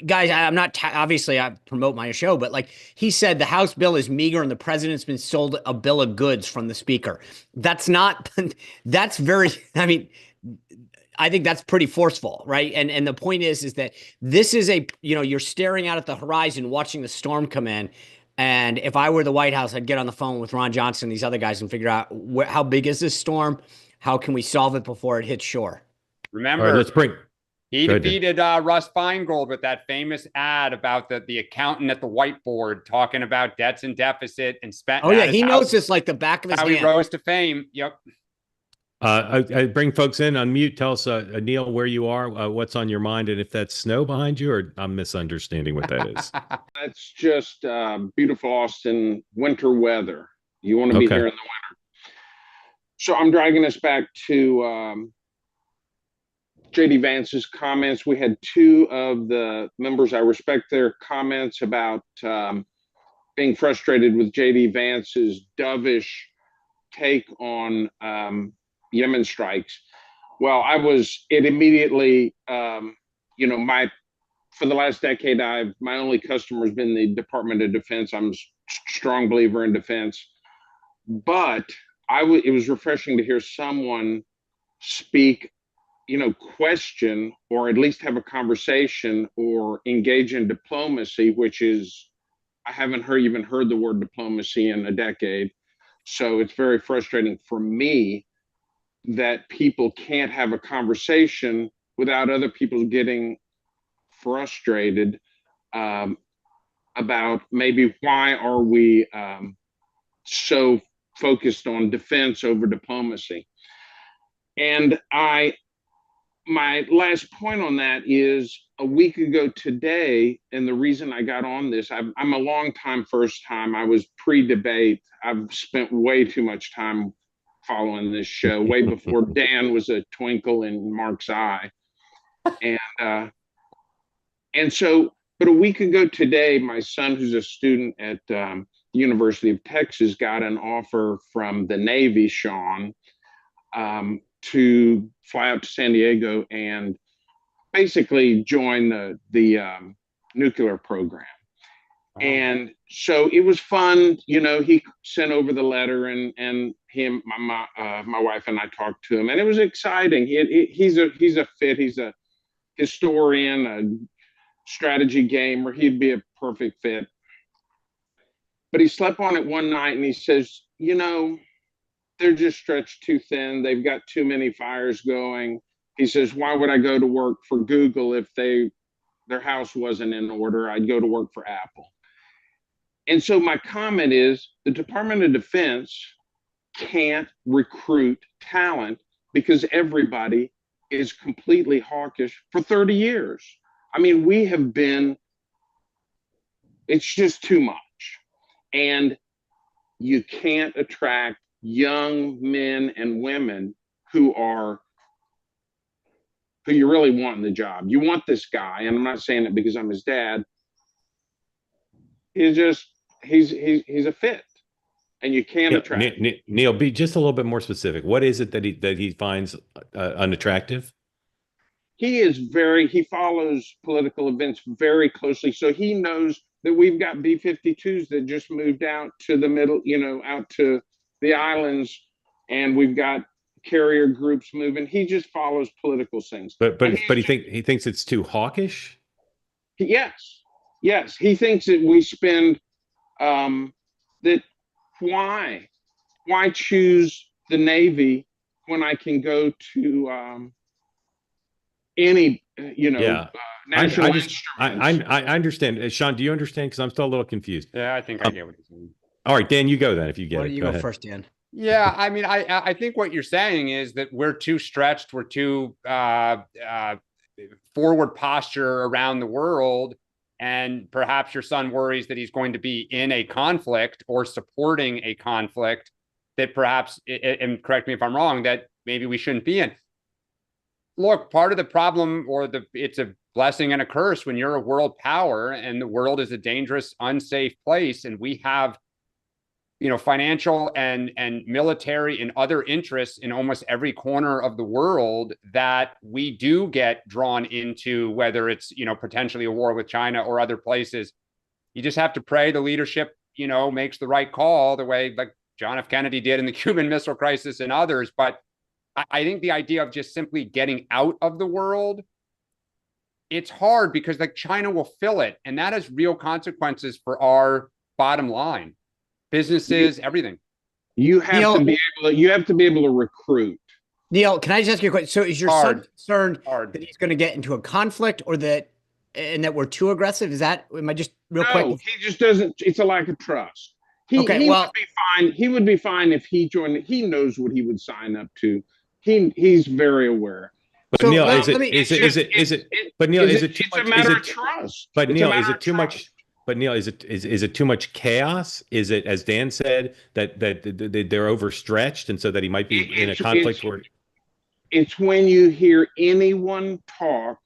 guys, I'm not, obviously I promote my show, but he said the House bill is meager and the president's been sold a bill of goods from the speaker. That's very, I think that's pretty forceful, right? And the point is that this is you're staring out at the horizon, watching the storm come in. And if I were the White House, I'd get on the phone with Ron Johnson and these other guys and figure out how big is this storm? How can we solve it before it hits shore? Remember, let's bring. He defeated Russ Feingold with that famous ad about the accountant at the whiteboard talking about debts and deficit and spent. Oh, yeah. He knows this like the back of his hand. How he rose to fame. Yep. I bring folks in on mute. Tell us, Neil, where you are, what's on your mind, and if that's snow behind you, or I'm misunderstanding what that is. That's just beautiful Austin winter weather. You want to be here in the winter. So I'm dragging us back to J.D. Vance's comments. We had 2 of the members, I respect their comments about being frustrated with J.D. Vance's dovish take on Yemen strikes. Well, it immediately, for the last decade, my only customer has been the Department of Defense. I'm a strong believer in defense. But it was refreshing to hear someone speak, question or at least have a conversation or engage in diplomacy, which is, I haven't even heard the word diplomacy in a decade. So it's very frustrating for me that people can't have a conversation without other people getting frustrated about maybe why are we so focused on defense over diplomacy. And my last point on that is a week ago today, and the reason I got on this, I'm a long time first time. I was pre-debate. I've spent way too much time following this show, way before Dan was a twinkle in Mark's eye. And so, but a week ago today, my son, who's a student at the University of Texas, got an offer from the Navy, Sean, to fly out to San Diego and basically join the nuclear program. Wow. And so it was fun. He sent over the letter and my wife and I talked to him, and it was exciting. He's a fit. He's a historian, a strategy gamer. He'd be a perfect fit. But he slept on it one night and he says, they're just stretched too thin. They've got too many fires going. He says, why would I go to work for Google if their house wasn't in order? I'd go to work for Apple. And so my comment is the Department of Defense can't recruit talent because everybody is completely hawkish for 30 years. I mean, it's just too much. And you can't attract young men and women who you really want in the job. You want this guy, and I'm not saying it because I'm his dad. He's a fit, and you can't attract. Neil, be just a little bit more specific. What is it that he finds unattractive? He follows political events very closely, so he knows that we've got B-52s that just moved out to the middle, out to the islands, and we've got carrier groups moving. He just follows political things. But he thinks it's too hawkish? Yes. He thinks that we spend that why choose the Navy when I can go to any national instruments. I understand. Sean, do you understand? Because I'm still a little confused. Yeah, I think I get what you're saying. All right, Dan, you go then if you get it. You go first, Dan. Yeah, I mean, I think what you're saying is that we're too stretched, we're too forward posture around the world, and perhaps your son worries that he's going to be in a conflict or supporting a conflict that perhaps, and correct me if I'm wrong, that maybe we shouldn't be in. Look, part of the problem, it's a blessing and a curse when you're a world power and the world is a dangerous, unsafe place, and we have financial and military and other interests in almost every corner of the world that we do get drawn into, whether it's, potentially a war with China or other places. You just have to pray the leadership, makes the right call, the way like John F. Kennedy did in the Cuban Missile Crisis and others. But I think the idea of just simply getting out of the world, it's hard because like China will fill it. And that has real consequences for our bottom line. Businesses, everything. You have to be able to recruit. Neil, can I just ask you a question? So is your son concerned that he's going to get into a conflict or that we're too aggressive? Am I just real quick? No, he just doesn't. It's a lack of trust. He would be fine. He would be fine if he joined. He knows what he would sign up to. He's very aware. But so, Neil, is it too much? It's a matter of trust. But Neil, is it too much? But Neil, is it too much chaos? Is it, as Dan said, that they're overstretched, and so that he might be in a conflict where? It's when you hear anyone talk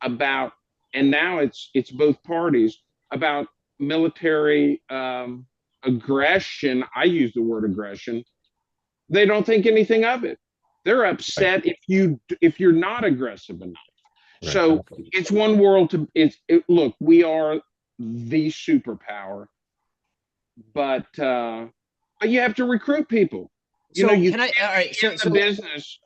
about, and now it's both parties, about military aggression. I use the word aggression. They don't think anything of it. They're upset if you're not aggressive enough. Right. So it's one world look, we are the superpower, but you have to recruit people. You can't be in the business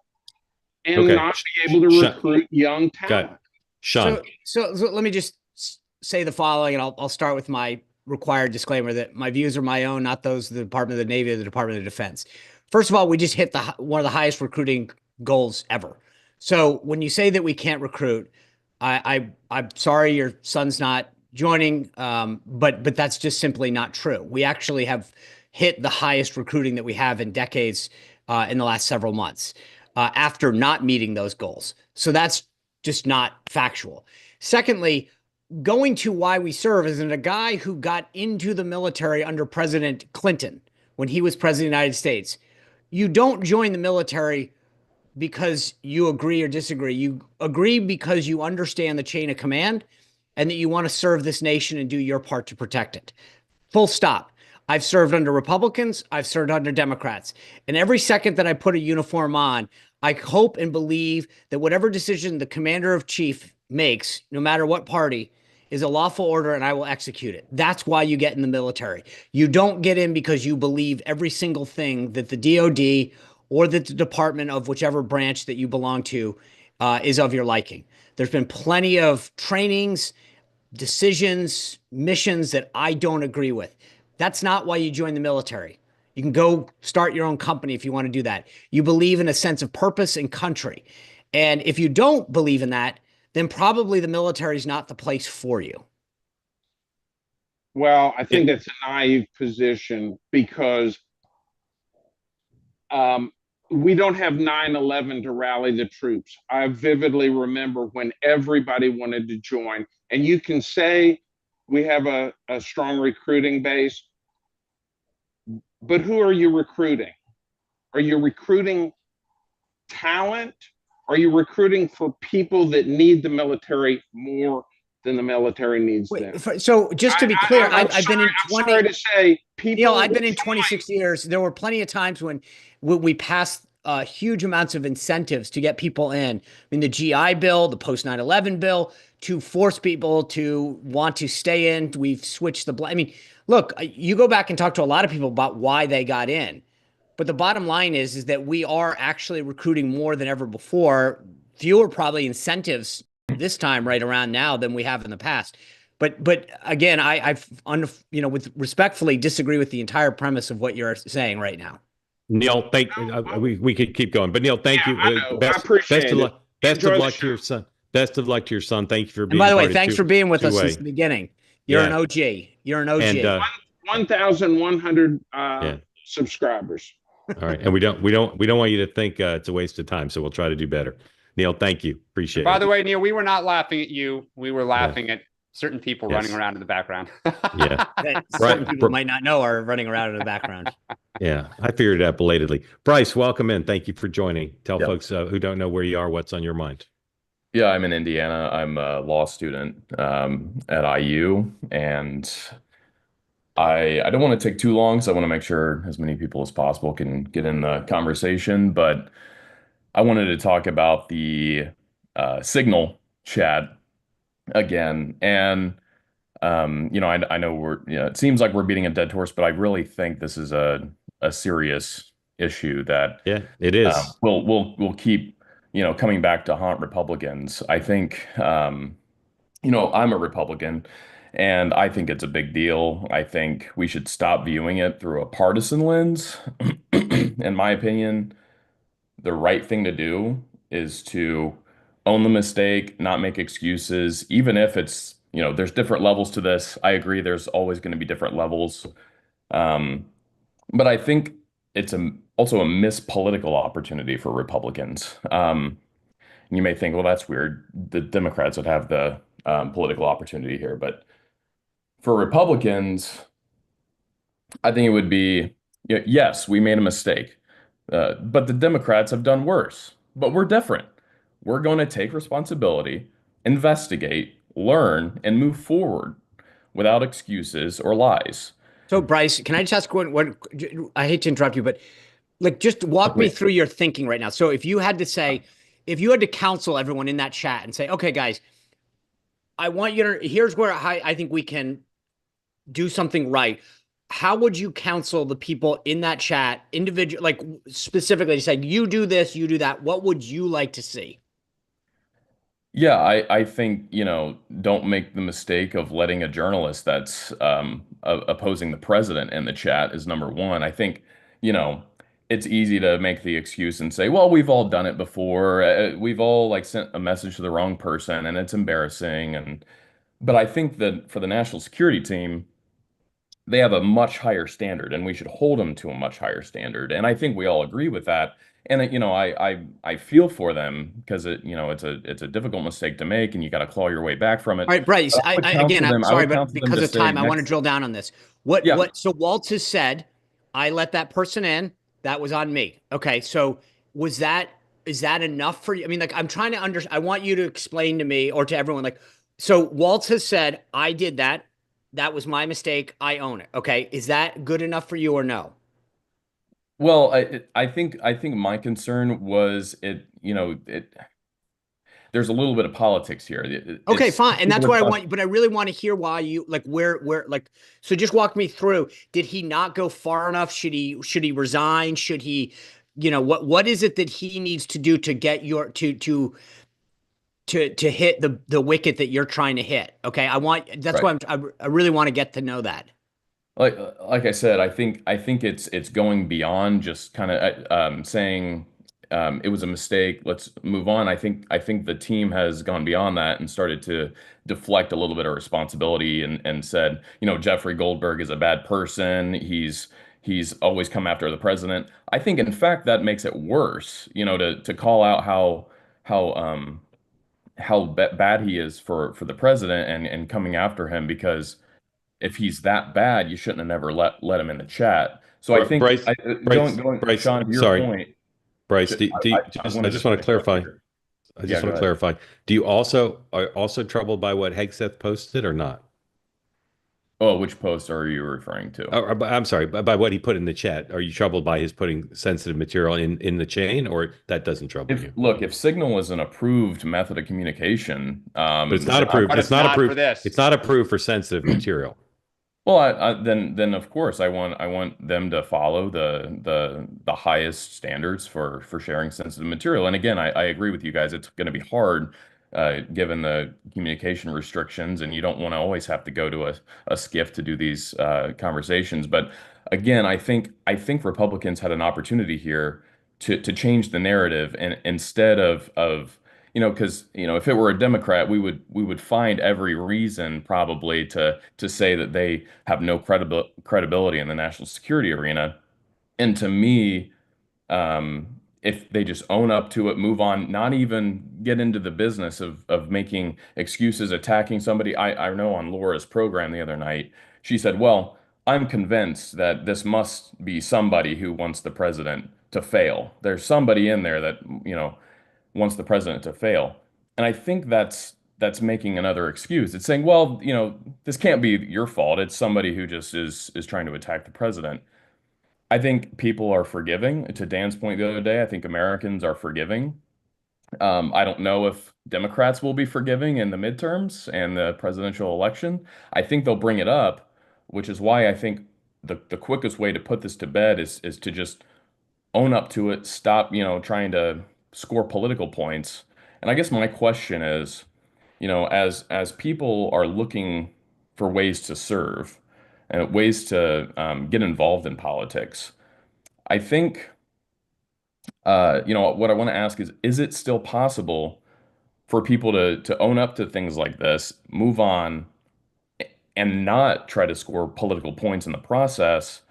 and not be able to recruit young talent. Sean. So let me just say the following, and I'll start with my required disclaimer that my views are my own, not those of the Department of the Navy or the Department of Defense. First of all, we just hit one of the highest recruiting goals ever. So when you say that we can't recruit, I'm sorry your son's not joining, but that's just simply not true. We actually have hit the highest recruiting that we have in decades in the last several months after not meeting those goals. So that's just not factual. Secondly, going to why we serve is a guy who got into the military under President Clinton when he was president of the United States. You don't join the military because you agree or disagree. You agree because you understand the chain of command and that you want to serve this nation and do your part to protect it. Full stop. I've served under Republicans. I've served under Democrats. And every second that I put a uniform on, I hope and believe that whatever decision the commander of chief makes, no matter what party, is a lawful order and I will execute it. That's why you get in the military. You don't get in because you believe every single thing that the DOD or that the department of whichever branch that you belong to is of your liking. There's been plenty of trainings, decisions, missions that I don't agree with. That's not why you join the military. You can go start your own company if you want to do that. You believe in a sense of purpose and country. And if you don't believe in that, then probably the military is not the place for you. Well, I think that's a naive position because we don't have 9/11 to rally the troops. I vividly remember when everybody wanted to join. And you can say we have a strong recruiting base, but who are you recruiting? Are you recruiting talent? Are you recruiting for people that need the military more than the military needs them? So just to be clear, I've been in 20. I'm sorry to say, people. I've been in 26 years. There were plenty of times when we passed huge amounts of incentives to get people in. I mean, the GI Bill, the post 9/11 bill, to force people to want to stay in. We've switched I mean, look, you go back and talk to a lot of people about why they got in. But the bottom line is that we are actually recruiting more than ever before. Fewer probably incentives this time right around now than we have in the past. But again, with respectfully disagree with the entire premise of what you're saying right now. Neil, we could keep going, but Neil, thank you. I appreciate it. Best of luck to your son. Best of luck to your son. Thank you for being. And by the way, thanks for being with us since the beginning. You're an OG. You're an OG. And 1,100 subscribers. All right, and we don't want you to think it's a waste of time, so we'll try to do better. Neil, thank you. Appreciate it. By the way, Neil, we were not laughing at you. We were laughing at certain people running around in the background. Certain people might not know are running around in the background. Yeah, I figured it out belatedly. Bryce, welcome in. Thank you for joining. Tell folks who don't know where you are, what's on your mind. Yeah, I'm in Indiana. I'm a law student at IU, and I don't want to take too long, so I want to make sure as many people as possible can get in the conversation. But I wanted to talk about the Signal chat again. And, I know it seems like we're beating a dead horse, but I really think this is a serious issue that it is. We'll keep, coming back to haunt Republicans. I think, I'm a Republican. And I think it's a big deal. I think we should stop viewing it through a partisan lens. In my opinion, the right thing to do is to own the mistake, not make excuses, even if it's, there's different levels to this. I agree there's always going to be different levels. But I think it's also a missed political opportunity for Republicans. You may think, well, that's weird. The Democrats would have the political opportunity here. But for Republicans, I think it would be, yes, we made a mistake, but the Democrats have done worse. But we're different. We're going to take responsibility, investigate, learn, and move forward without excuses or lies. So, Bryce, can I just ask one? I hate to interrupt you, but just walk me through your thinking right now. So if you had to counsel everyone in that chat and say, okay, guys, I want you to, here's where I think we can do something right. How would you counsel the people in that chat, specifically to say, you do this, you do that? What would you like to see? Yeah, I think, don't make the mistake of letting a journalist that's opposing the president in the chat is number one. I think, it's easy to make the excuse and say, well, we've all done it before. We've all sent a message to the wrong person and it's embarrassing. But I think that for the national security team, they have a much higher standard and we should hold them to a much higher standard. And I think we all agree with that. And I feel for them because it's a difficult mistake to make and you got to claw your way back from it. All right, Bryce, I'm sorry, but because of time, I want to drill down on this. So Waltz has said, I let that person in. That was on me. Okay. So is that enough for you? I mean, I'm trying to I want you to explain to me or to everyone, so Waltz has said, I did that. That was my mistake. I own it. Okay. Is that good enough for you or no? Well, I think my concern was there's a little bit of politics here. Okay, fine. And that's what I want, but I really want to hear why you so just walk me through. Did he not go far enough? Should he resign? Should he, what is it that he needs to do to get to hit the wicket that you're trying to hit? Okay. Why I really want to get to know that. Like I said, I think it's going beyond just kind of saying it was a mistake. Let's move on. I think the team has gone beyond that and started to deflect a little bit of responsibility and said, Jeffrey Goldberg is a bad person. He's He's always come after the president. I think, in fact, that makes it worse, to call out how bad he is for the president and coming after him, because if he's that bad, you shouldn't have never let him in the chat. So I think Bryce, Bryce, Sean, to your sorry, point, Bryce, I just want to clarify. I just want to clarify. Do you are also troubled by what Hegseth posted or not? Oh, which post are you referring to? I'm sorry, by what he put in the chat. Are you troubled by his putting sensitive material in the chain, or that doesn't trouble you? Look, if Signal is an approved method of communication, but it's not approved. It's not approved for this. It's not approved for sensitive material. Well, then of course I want them to follow the highest standards for sharing sensitive material. And again, I agree with you guys. It's going to be hard given the communication restrictions, and you don't want to always have to go to a SCIF to do these conversations. But again, I think Republicans had an opportunity here to change the narrative, and instead of because if it were a Democrat, we would find every reason probably to say that they have no credibility in the national security arena. And to me, if they just own up to it, move on, not even get into the business of making excuses, attacking somebody. I know on Laura's program the other night, she said, "Well, I'm convinced that this must be somebody who wants the president to fail. There's somebody in there that wants the president to fail." And I think that's making another excuse. It's saying, well, this can't be your fault. It's somebody who just is trying to attack the president. I think people are forgiving. To Dan's point the other day, I think Americans are forgiving. I don't know if Democrats will be forgiving in the midterms and the presidential election. I think they'll bring it up, which is why I think the quickest way to put this to bed is to just own up to it, stop, trying to score political points. And I guess my question is, as people are looking for ways to serve and ways to get involved in politics, I think, what I want to ask is it still possible for people to own up to things like this, move on, and not try to score political points in the process?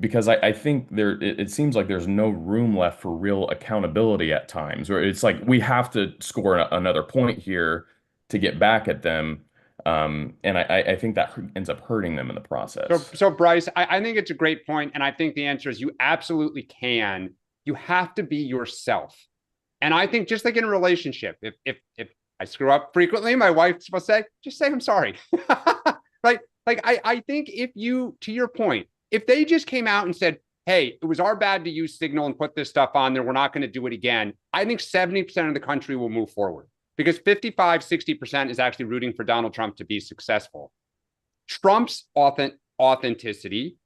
Because I think it seems like there's no room left for real accountability at times, where it's like we have to score another point here to get back at them. And I think that ends up hurting them in the process. So Bryce, I think it's a great point, and I think the answer is you absolutely can. You have to be yourself. And I think just like in a relationship, if I screw up frequently, my wife's supposed to say, just say I'm sorry. Right? Like I think if you, to your point, if they just came out and said, hey, it was our bad to use Signal and put this stuff on there, we're not going to do it again, I think 70% of the country will move forward, because 55-60% is actually rooting for Donald Trump to be successful. Trump's authenticity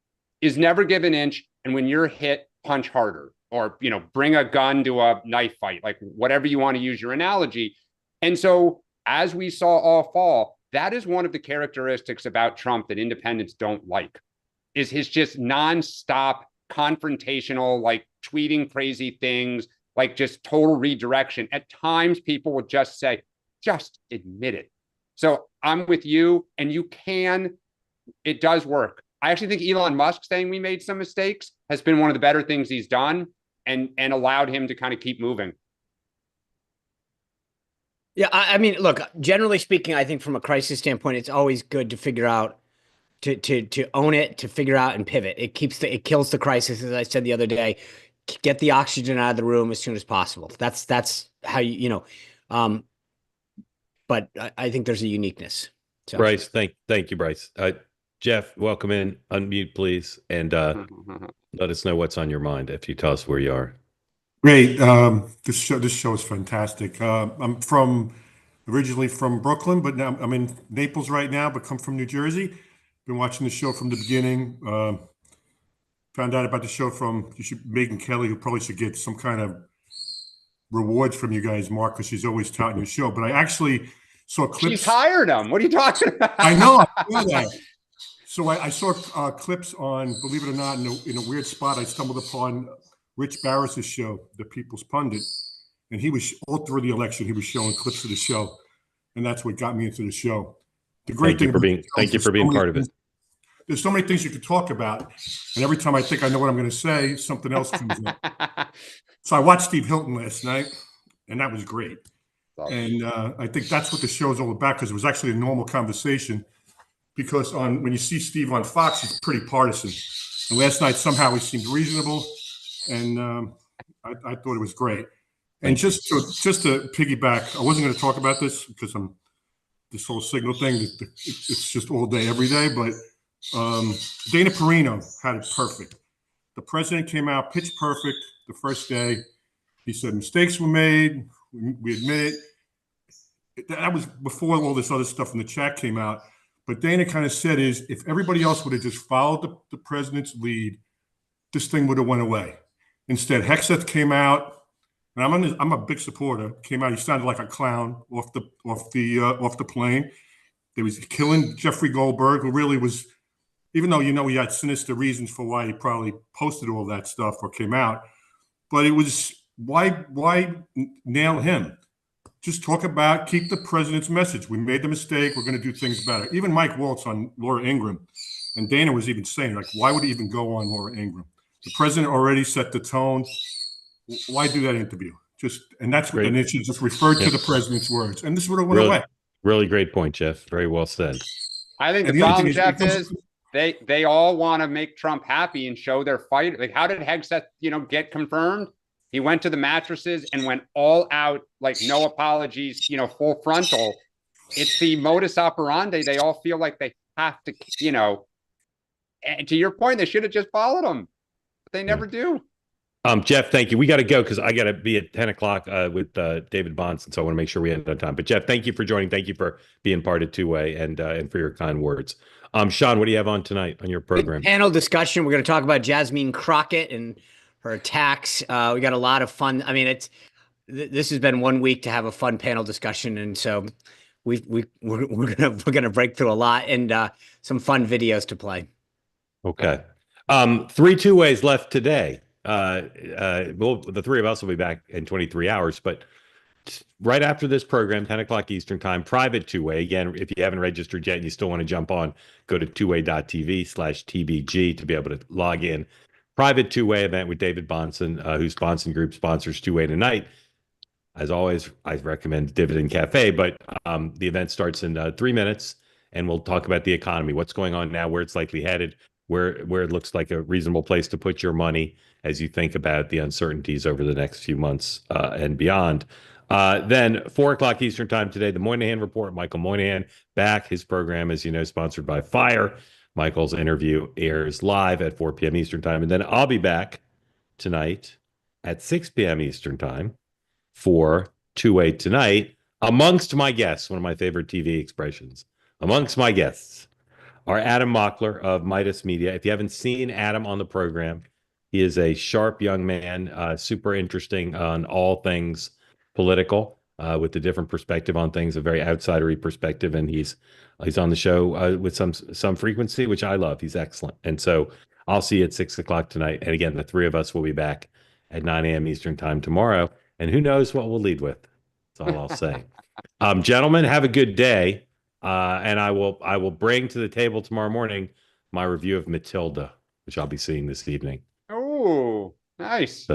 is never give an inch, and when you're hit, punch harder, or bring a gun to a knife fight, like whatever you want to use your analogy. And so as we saw all fall, that is one of the characteristics about Trump that independents don't like, is his just nonstop confrontational, like tweeting crazy things, like just total redirection. At times, people will just say, just admit it. So I'm with you, and it does work. I actually think Elon Musk saying we made some mistakes has been one of the better things he's done, and allowed him to kind of keep moving. Yeah, I mean, look, generally speaking, I think from a crisis standpoint, it's always good to figure out, to own it, to figure out and pivot. It kills the crisis, as I said the other day. Get the oxygen out of the room as soon as possible. That's how but I think there's a uniqueness. So. Bryce, thank you, Bryce. Jeff, welcome in. Unmute, please, and let us know what's on your mind if you tell us where you are. Great. This show is fantastic. I'm originally from Brooklyn, but now I'm in Naples right now, but come from New Jersey. Been watching the show from the beginning. Found out about the show from Megyn Kelly, who probably should get some kind of rewards from you guys, Mark, because she's always touting your show. But I actually saw clips. She's hired him. What are you talking about? I know that. So I saw clips on, believe it or not, in a weird spot. I stumbled upon Rich Barris's show, The People's Pundit, and he was all through the election. He was showing clips of the show, and that's what got me into the show. The great thing. Thank you for being part of it. there's so many things you could talk about, and every time I think I know what I'm going to say, something else comes up. So I watched Steve Hilton last night, and that was great. And I think that's what the show is all about, because it was actually a normal conversation. Because when you see Steve on Fox, he's pretty partisan. And last night somehow he seemed reasonable, and I thought it was great. And just to piggyback, I wasn't going to talk about this because this whole signal thing. It's just all day, every day. But Dana Perino had it perfect. The president came out pitch perfect the first day. He said mistakes were made. We admit it. That was before all this other stuff in the chat came out. But Dana kind of said if everybody else would have just followed the president's lead, this thing would have went away. Instead, Hegseth came out, and I'm a big supporter. Came out, he sounded like a clown off the plane. They was killing Jeffrey Goldberg, who really was, even though he had sinister reasons for why he probably posted all that stuff or came out, but it was why nail him? Just talk about, keep the president's message. We made the mistake. We're going to do things better. Even Mike Waltz on Laura Ingraham, and Dana was even saying, like, why would he even go on Laura Ingraham? The president already set the tone. Why do that interview? And it should just refer to the president's words. And this would have went away. Really great point, Jeff. Very well said. I think the problem, Jeff, is they all want to make Trump happy and show their fight. Like, how did Hegseth, get confirmed? He went to the mattresses and went all out, like no apologies, full frontal. It's the modus operandi. They all feel like they have to, and to your point, they should have just followed him. But they never do. Jeff, thank you. We got to go because I got to be at 10 o'clock with David Bonson. So I want to make sure we end on time. But Jeff, thank you for joining. Thank you for being part of Two-Way and for your kind words. Sean, what do you have on tonight on your program? Big panel discussion. We're going to talk about Jasmine Crockett and her attacks. We got a lot of fun. I mean, this has been 1 week to have a fun panel discussion, and so we're gonna break through a lot and some fun videos to play. Okay, 3 two-ways left today. The three of us will be back in 23 hours, but right after this program, 10 o'clock Eastern time, private two-way. Again, if you haven't registered yet and you still want to jump on, go to tway.tv/TBG to be able to log in. Private two-way event with David Bonson, whose Bonson Group sponsors Two-Way tonight. As always, I recommend Dividend Cafe, but the event starts in 3 minutes, and we'll talk about the economy, what's going on now, where it's likely headed, where it looks like a reasonable place to put your money as you think about the uncertainties over the next few months and beyond. Then 4 o'clock Eastern time today, the Moynihan Report. Michael Moynihan back. His program, as you know, sponsored by Fire. Michael's interview airs live at 4 p.m. Eastern time. And then I'll be back tonight at 6 p.m. Eastern time for Two-Way Tonight. Amongst my guests, one of my favorite TV expressions, amongst my guests are Adam Mockler of Midas Media. If you haven't seen Adam on the program, he is a sharp young man, super interesting on all things political, with a different perspective on things, a very outsidery perspective. And he's on the show with some frequency, which I love. He's excellent. And so I'll see you at 6 o'clock tonight. And again, the three of us will be back at 9 a.m. Eastern time tomorrow. And who knows what we'll lead with. That's all I'll say. Gentlemen, have a good day. And I will bring to the table tomorrow morning my review of Matilda, which I'll be seeing this evening. Oh, nice.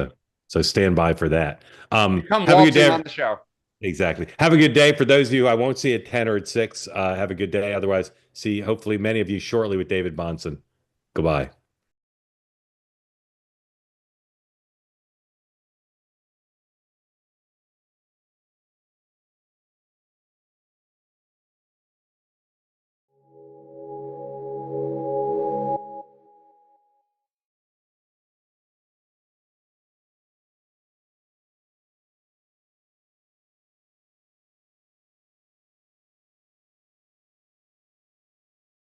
So stand by for that. Come have a good day on the show. Exactly. Have a good day. For those of you I won't see at 10 or at 6, have a good day. Otherwise, see hopefully many of you shortly with David Bonson. Goodbye.